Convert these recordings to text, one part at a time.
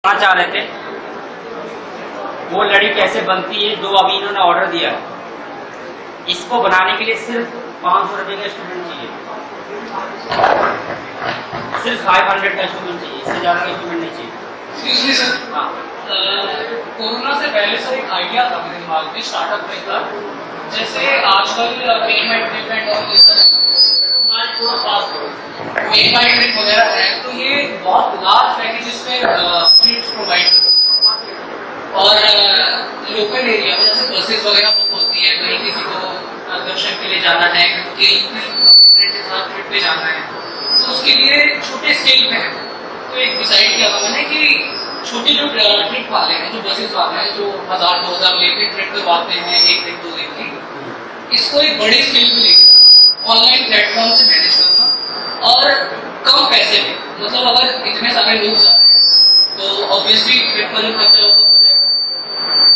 चाह रहे थे वो लड़ी कैसे बनती है जो अभी इन्होंने ऑर्डर दिया है। इसको बनाने के लिए सिर्फ 500 रुपये का इंस्ट्रूमेंट चाहिए, सिर्फ 500 का इंस्ट्रूमेंट चाहिए, इससे ज़्यादा का इंस्ट्रूमेंट नहीं चाहिए। सर हाँ, कोरोना से पहले सर एक आइडिया था मेरे दिमाग में स्टार्टअप में का, जैसे आजकल पेमेंट और ये सब थोड़ा फास्ट पेमेंट वगैरह है, तो ये बहुत लार्ज पैकेजेस में प्रोवाइड और लोकल एरिया में जैसे बसेस वगैरह बुक होती है, कहीं किसी को दर्शन के लिए जाना है, कहीं के साथ ट्रिप पे जाना है, तो उसके लिए छोटे स्केल पे है। तो एक डिसाइड किया था मैंने कि छोटे जो ट्रिप वाले हैं, जो बसेस वाले हैं, जो 1000-2000 लेके ट्रिप करवाते हैं एक दिन 2 दिन की, इसको एक बड़े स्केल पे लेके जाना, ऑनलाइन प्लेटफॉर्म से मैनेज करना और कम पैसे में, मतलब अगर इतने सारे लोग जाते हैं तो ऑब्वियसली ट्रिप का जो खर्चा होगा हो जाएगा।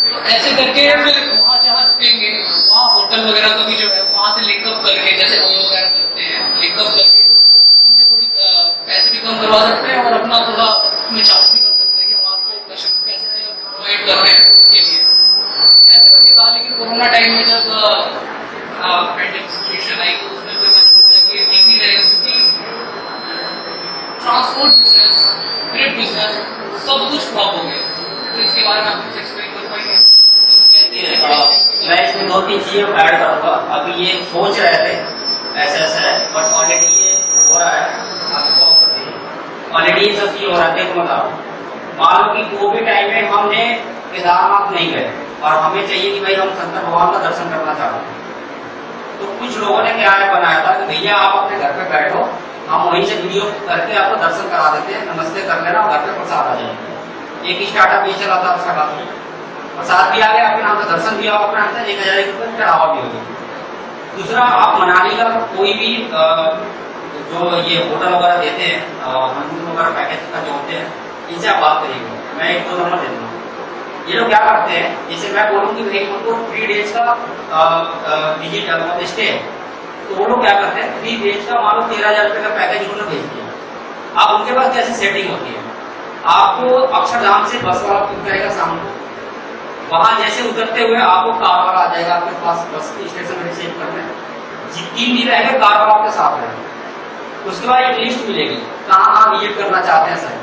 तो ऐसे करके फिर वहाँ जहाँ रुकेंगे वहाँ होटल वगैरह का भी जो है वहाँ से लिंकअप करके, जैसे ओयो वगैरह करते हैं, लिंकअप करके उनसे थोड़ी पैसे भी कम करवा सकते हैं और अपना थोड़ा उसमें चार्ज भी कर सकते हैं कि हम आपको पैसे प्रोवाइड कर रहे हैं उसके लिए। ऐसे करके था, लेकिन कोरोना टाइम में जब पेंडेमिक सिचुएशन आई तो उसमें फिर मैंने सोचा कि ठीक नहीं रहेगा, क्योंकि ट्रांसपोर्ट बिजनेस, ट्रिप बिजनेस सब कुछ फ्लॉप हो गया। तो इसके बारे में आप कुछ एक्सप्लेन कर पाएंगे? मैं इसमें 2-3 चीज़ें ऐड करूँगा। अभी ये सोच रहे थे ऐसा ऐसा है, बट ऑलरेडी ये हो रहा है, आपको ऑलरेडी ये सब चीज़ हो रहा है। देखो मतलब मान लो कि कोविड टाइम में हमने केदारनाथ नहीं गए और हमें चाहिए कि भाई हम शंकर भगवान का दर्शन करना चाहते हैं, तो कुछ लोगों ने क्या बनाया था कि भैया आप अपने घर पे बैठो, हम वहीं से वीडियो करके आपको दर्शन करा देते हैं, नमस्ते कर लेना, घर पे प्रसाद आ जाएगा। एक स्टार्टअप ये चला था, उसका काफी प्रसाद भी आ गया, आपके नाम का दर्शन भी आप अपना 1000 रुपये चढ़ावा भी हो गया। दूसरा, आप मनाली का कोई भी जो ये होटल वगैरह देते हैं, हनीमून वगैरह पैकेज का जो होते हैं, इनसे आप बात करिएगा। मैं 1-2 नंबर दे दूँगा। ये लोग क्या करते हैं, जैसे मैं बोलूँ कि भाई उनको 3 डेज का विजिट स्टे है, तो वो लोग क्या करते हैं 3 डेज का मान लो 13,000 रुपये का पैकेज उन्होंने भेज दिया। अब उनके पास कैसे सेटिंग होती है, आपको अक्षरधाम से बस वाला पिक करेगा सामने, वहां जैसे उतरते हुए आपको कार वाला आ जाएगा आपके पास, बस स्टेशन में रिसीव करने 3 दिन रहेगा, कार वाला आपके साथ रहेगा। उसके बाद एक लिस्ट मिलेगी कहाँ आप विजिट करना चाहते हैं सर,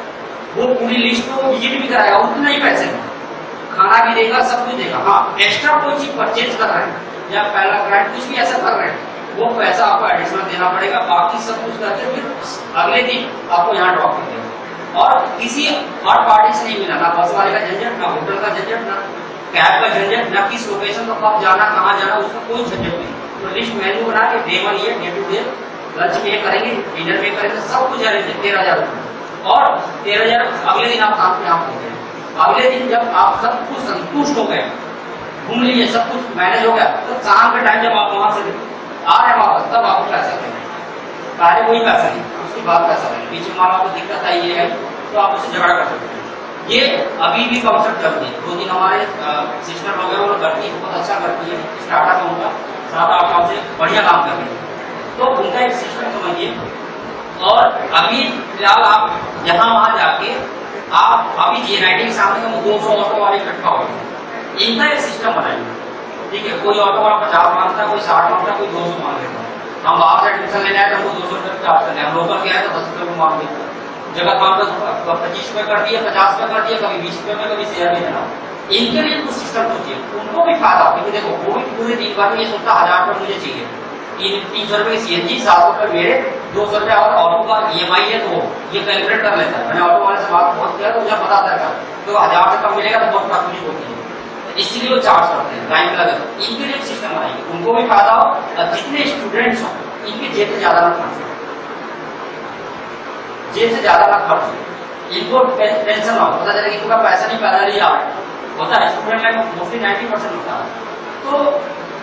वो पूरी लिस्ट को विजिट भी कराएगा उतना ही पैसे में, खाना भी देगा, सब कुछ देगा। हाँ, एक्स्ट्रा कोई चीज परचेज कर रहे हैं या पहला ग्रांट कुछ भी ऐसा कर रहे हैं, वो पैसा आपको एडिशनल देना पड़ेगा। बाकी सब कुछ करके फिर अगले दिन आपको यहाँ ड्रॉप कर देगा और किसी थर्ड पार्टी से नहीं मिला, ना बस वाले का झंझट, ना होटल का झंझट, ना कैब का झंझट, ना किस लोकेशन को कब जाना, कहाँ जाना, उसका कोई झंझट नहीं। तो लिस्ट मेन्यू बना के डे 1 ये डे 2 डे लंच पे करेंगे, डिनर पे करेंगे, सब कुछ अरेंज है 13,000 रुपये और 13,000 अगले दिन आप काम पे आप होंगे। अगले दिन जब आप सब कुछ संतुष्ट हो गए, घूम लीजिए, सब कुछ मैनेज हो गया, तो शाम के टाइम जब आप वहां से आ रहे हैं वापस, तब आपको पैसा देंगे। पहले कोई पैसा नहीं, उसके बाद पैसा देंगे। बीच में मान आपको दिक्कत आई ये है तो आप उससे झगड़ा कर सकते हैं। ये अभी भी कॉन्सेप्ट चल रही है। 2 दिन हमारे सिस्टर वगैरह वो करती है, बहुत अच्छा करती है, स्टार्टअप है उनका, 7-8 साल से बढ़िया काम कर रही है, तो उनका एक सिस्टम समझिए। और अभी फिलहाल आप यहाँ वहां जाके आप अभी JNIT के सामने 200 ऑटो वाले इकट्ठा हो गए, इनका एक सिस्टम बनाएंगे। ठीक है, कोई ऑटो वाला 50 मांगता है, कोई 60 मांगता है, कोई 200 मांग लेता है। हम बाहर से एडमिशन लेने आए तो हमको 200 रुपये चार्ज करते हैं, हम लोकल के आए तो 10 रुपये मांग लेते हैं। जगह मान लो 25 रुपये कर दिए, 50 रुपये कर दिए, कभी 20 रुपये में, कभी शेयर में देना। इनके लिए कुछ सिस्टम सोचिए, उनको भी फायदा, क्योंकि देखो कोविड पूरे दिन भर में ये सोचता 1000 रुपये मुझे चाहिए, 300 रुपये की CNG, 700 रुपये मेरे, 200 रुपये और ऑटो का EMI है, तो ये कैलकुलेट कर लेता है। मैंने ऑटो वाले से बात बहुत किया तो मुझे पता था तो 1000 से कम मिलेगा तो बहुत तकलीफ होती है, इसलिए वो चार्ज करते हैं लाइन लगा। इनके लिए सिस्टम बनाएंगे, उनको भी फायदा हो और जितने स्टूडेंट्स हो इनके जेब से ज्यादा ना खर्च हो, जेब से ज्यादा ना खर्च हो, इनको टेंशन ना हो, पता चले इनका पैसा नहीं पैदा लिया होता है, स्टूडेंट लाइफ मोस्टली 90% होता है। तो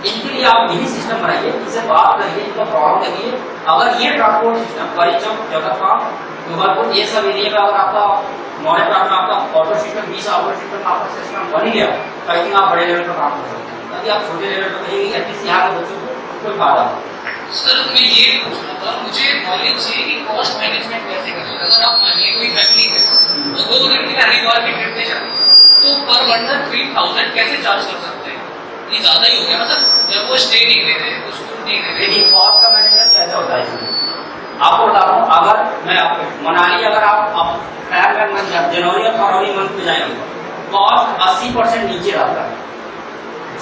इनके लिए आप यही सिस्टम बनाइए, इनसे बात करिए, इनका प्रॉब्लम देखिए। अगर ये ट्रांसपोर्ट सिस्टम परिचम, जगतपाल, डूंगरपुर, ये सब एरिया का अगर आपका नॉलेज में आपका ऑटो सिस्टम 20 ऑटो सिस्टम आपका सिस्टम बन गया, तो आई थिंक आप बड़े लेवल पर काम कर सकते हैं। ताकि आप छोटे लेवल पर कहिए एटलीस्ट यहाँ के बच्चों को कोई फायदा हो। सर मैं ये पूछना था, मुझे नॉलेज चाहिए कि कॉस्ट मैनेजमेंट कैसे करें। अगर आप मानिए कोई फैमिली है तो 2 दिन के लिए हरिद्वार की ट्रिप पे जानी, तो पर बंडल 3000 कैसे चार्ज कर सकते हैं? ये ज्यादा ही हो गया। मतलब जब वो स्टे नहीं दे रहे, कुछ फूड नहीं दे रहे। लेकिन कॉस्ट का मैनेजमेंट कैसे होता है इसमें आपको बताता हूँ। अगर मैं आपको मनाली अगर आप फेब्रुअरी मंथ जनवरी और फरवरी मंथ में जाएंगे कॉस्ट 80% नीचे रहता है।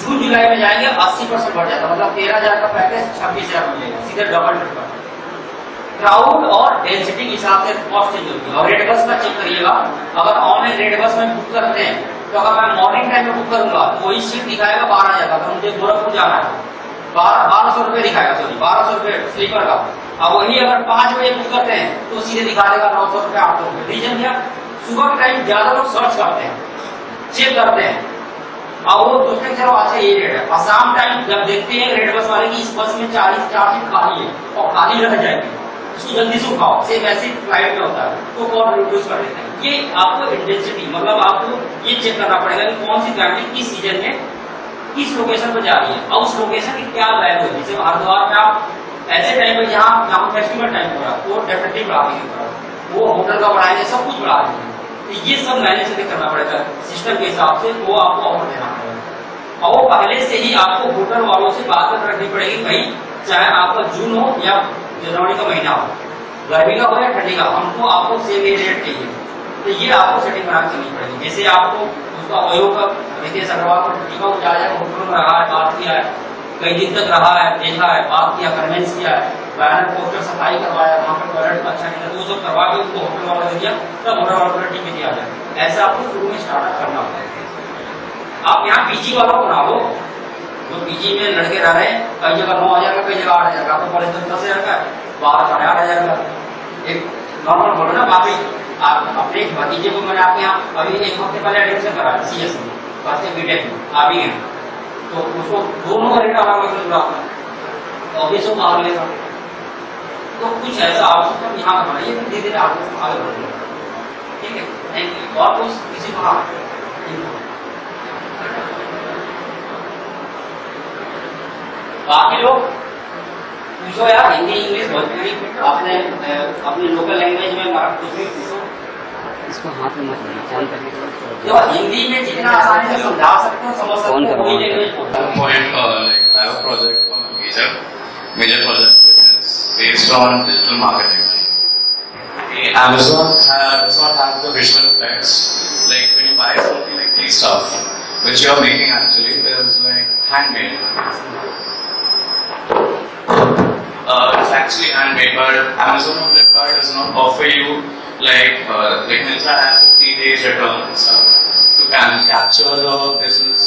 जून जुलाई में जाएंगे 80% बढ़ जाता है। मतलब 13,000 का पैकेज 26,000 मिलेगा, सीधे डबल ट्रिपल। क्राउड और डेंसिटी के हिसाब से कॉस्ट चेंज होती है। और रेड बस का चेक करिएगा, अगर ऑनलाइन रेड बस में बुक करते हैं तो अगर मैं मॉर्निंग टाइम में बुक करूंगा तो वही सीट दिखाएगा 12,000 का। अगर मुझे गोरखपुर जाना है 1200 रुपये दिखाएगा, सॉरी 1200 रुपये स्लीपर का। अब वही अगर 5 बजे बुक करते हैं तो सीधे दिखा देगा 900 रुपये 800 रुपये। रीजन क्या? सुबह के टाइम ज्यादा लोग सर्च करते हैं, चेक करते हैं, अब वो सोचते हैं चलो अच्छा ये रेट है। और शाम टाइम जब देखते हैं रेड बस वाले की इस बस में 40 सीट खाली है और खाली रह जाएगी, उसको जल्दी से उठाओ, सेम ऐसी फ्लाइट में होता है तो कौन रिड्यूस कर देते हैं। ये आपको इंटेंसिटी मतलब आपको ये चेक करना पड़ेगा कि कौन सी गाड़ी किस सीजन में किस लोकेशन पर जा रही है और उस लोकेशन की क्या वैल्यू है। जैसे हरिद्वार में आप ऐसे टाइम में जहाँ फेस्टिवल टाइम हो रहा है वो डेफिनेटली बढ़ा देंगे, वो होटल का बढ़ाएंगे, सब कुछ बढ़ा देंगे। तो ये सब मैनेज करना पड़ेगा सिस्टम के हिसाब से, वो आपको ऑफर देना पड़ेगा। और पहले से ही आपको होटल वालों से बात कर रखनी पड़ेगी, भाई चाहे आपका जून हो या जनवरी का महीना हो, गर्मी का हो या ठंडी का, हमको आपको सेम ही रेट चाहिए। तो ये आपको सेटिंग बना करनी पड़ेगी। जैसे आपको उसका ओयो का रितेश अग्रवाल को टीका को जाया होटल में रहा है, बात किया है, कई दिन तक रहा है, देखा है, बात किया, कन्वेंस किया है, बैनर पोस्टर सफाई करवाया, वहाँ पर टॉयलेट अच्छा नहीं था तो वो सब करवा के उसको होटल वाला दे दिया, तब होटल वाला को टिकट दिया जाए। ऐसा आपको शुरू में स्टार्टअप करना होता है। आप यहाँ पीजी वालों को बना लो, जो पीजी में लड़के रह रहे हैं, कई जगह 9,000 का, कई जगह 8,000 का, आपको पड़े 10,000 का, 12,500 का। एक नॉर्मल बोलो ना, बाकी आप अपने एक भतीजे को मैंने आपके यहाँ अभी 1 हफ्ते पहले एडमिशन करा CS में, फर्स्ट बीटेक में आप ही हैं, तो उसको दोनों का रेट अलग अलग मिला तो अभी सब बाहर लेगा। तो कुछ ऐसा आप सिस्टम यहाँ पर बनाइए, धीरे धीरे आपको आगे बढ़ेगा। ठीक है, थैंक यू। और कुछ किसी को? हाँ, बाकी लोग पूछो यार, हिंदी इंग्लिश भोजपुरी आपने अपनी लोकल लैंग्वेज में कुछ भी पूछो। इसको हाथ में मत लेना, फोन करके देखो हिंदी में जितना आसानी से समझा सकते हो समझ सकते हो, कोई लैंग्वेज होता है। I have a project for major project which is based on digital marketing. Amazon does not have the visual effects. Like when you buy something like these stuff, which you are making actually is like handmade. It's actually handmade, but Amazon or Flipkart does not offer you like Myntra has 50 days return and stuff to capture the business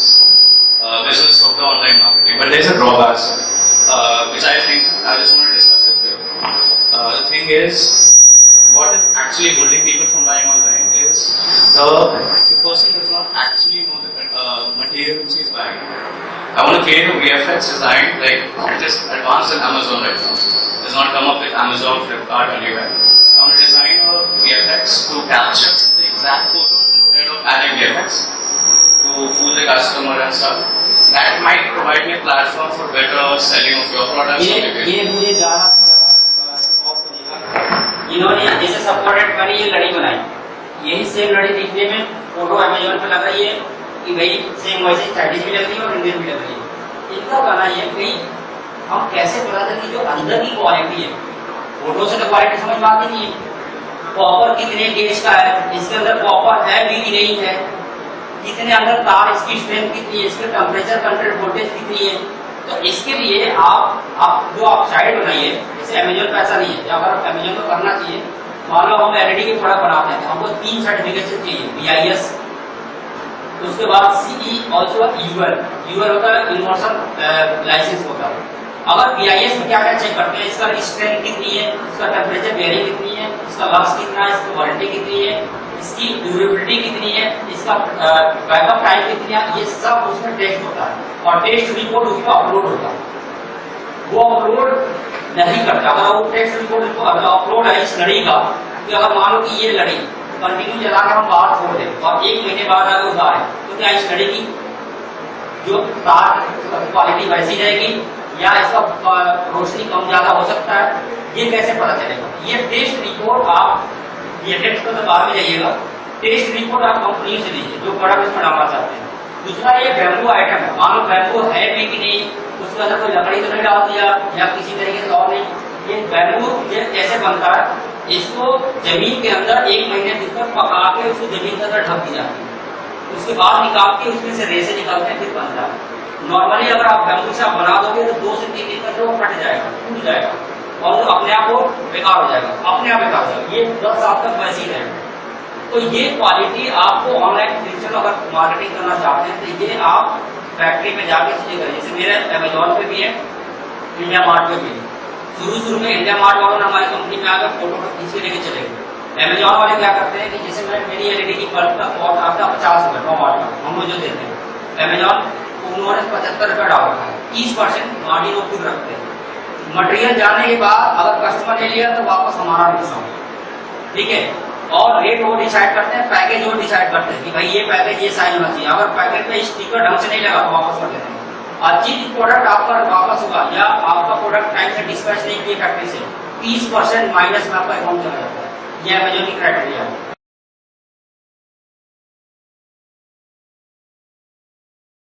of the online marketing. But there's a drawback, sir, which I think I just want to discuss with you. The thing is, what is actually holding people from buying online is the person does not actually know the material which he is buying. I want to create a VFX design like it is advanced in Amazon right now. It's not come up with Amazon, Flipkart, anywhere. I want to design a VFX to capture the exact photos instead of adding VFX to fool the customer and stuff. That might provide me a platform for better selling of your products. ये मुझे ज़्यादा इन्होंने जैसे supported बनी ये लड़ी बनाई, यही सेम लड़ी दिखने में फोटो अमेजोन पे लग रही है कि भाई सेम वैसे चाइनीज भी लग रही है और इंडियन भी लग रही है। इनका कहना ये कि हम कैसे पता चले कि जो अंदर की क्वालिटी है, फोटो से तो क्वालिटी समझ में आती नहीं है। कॉपर कितने गेज का है, इसके अंदर कॉपर है भी कि नहीं है, कितने अंदर तार, इसकी स्ट्रेंथ कितनी है, इसके टेम्परेचर कंट्रोल वोल्टेज कितनी है। तो इसके लिए आप जो आप साइट बनाइए, जैसे अमेजोन पे ऐसा नहीं है, अगर अमेजोन को करना चाहिए, मान लो हम एलईडी के प्रोडक्ट बनाते हैं, हमको 3 सर्टिफिकेशन चाहिए, BIS, उसके बाद CE ऑल्सो यूएल होता है, यूनिवर्सल लाइसेंस होता है। अगर BIS में क्या क्या चेक करते हैं, इसका स्ट्रेंथ कितनी है, इसका टेम्परेचर वेरिंग कितनी है, इसका लॉस कितना है, इसकी वारंटी कितनी है, इसकी ड्यूरेबिलिटी कितनी है, इसका बैकअप टाइम कितनी है, ये सब उसमें टेस्ट होता है और टेस्ट रिपोर्ट उसमें अपलोड होता है। वो अपलोड नहीं करता, अगर वो टेस्ट रिपोर्ट अपलोड है इस लड़ी का, कि अगर मान लो कि ये लड़ी कंटिन्यू चला के हम बाहर छोड़ दें और 1 महीने बाद अगर उतारें, तो क्या इस लड़ी की जो तार क्वालिटी वैसी रहेगी या इसका रोशनी कम ज्यादा हो सकता है, ये कैसे पता चलेगा? ये टेस्ट रिपोर्ट आप ये टेस्ट को तो बाद में जाइएगा, टेस्ट रिपोर्ट आप कंपनी से लीजिए जो प्रोडक्ट इसमें डालना चाहते हैं। दूसरा ये बैम्बू आइटम है, मान लो बैम्बू है भी कि नहीं, उसके अंदर कोई लकड़ी तो नहीं डाल दिया या किसी तरीके से और नहीं। ये बैम्बू ये कैसे बनता है, इसको जमीन के अंदर 1 महीने तक पका के उसको जमीन के अंदर ढक दी जाती है, उसके बाद निकाल के उसमें से रेसे निकालते हैं, फिर बनता है। नॉर्मली अगर आप बैम्बू से आप बना दोगे तो 2 से 3 दिन तक वो फट जाएगा, टूट जाएगा और वो अपने आप वो बेकार हो जाएगा, अपने आप बेकार हो जाएगा। ये 10 साल तक वैसे ही रहेगा। तो ये क्वालिटी आपको ऑनलाइन डिजिटल अगर मार्केटिंग करना चाहते हैं तो ये आप फैक्ट्री में जाके चीजें करें। जैसे मेरे अमेजोन पे भी है, इंडिया मार्ट पे भी है। शुरू में इंडिया मार्ट वालों ने हमारी कंपनी में आकर फोटो खींच के लेके चले गए। अमेजोन वाले क्या करते हैं कि जैसे मेरी एलईडी की बल्ब का कॉस्ट आता है 50 रुपए 9 वाट का, हम लोग जो देते हैं अमेजोन उन्होंने 75 रुपए डाल रखा है, 30% मार्जिन वो खुद रखते हैं। मटेरियल जाने के बाद अगर कस्टमर ले लिया तो वापस हमारा नुकसान, ठीक है। और रेट वो डिसाइड करते हैं, पैकेज वो डिसाइड करते हैं कि भाई ये पैकेज ये साइज होना चाहिए। अगर पैकेज पे स्टिकर ढंग से नहीं लगा तो वापस कर देते हैं। और जिस प्रोडक्ट आपका वापस हुआ या आपका प्रोडक्ट टाइम से डिस्पैच नहीं किए फैक्ट्री से, 30% माइनस में आपका अकाउंट चला जाता है। ये अमेजोन की क्राइटेरिया है।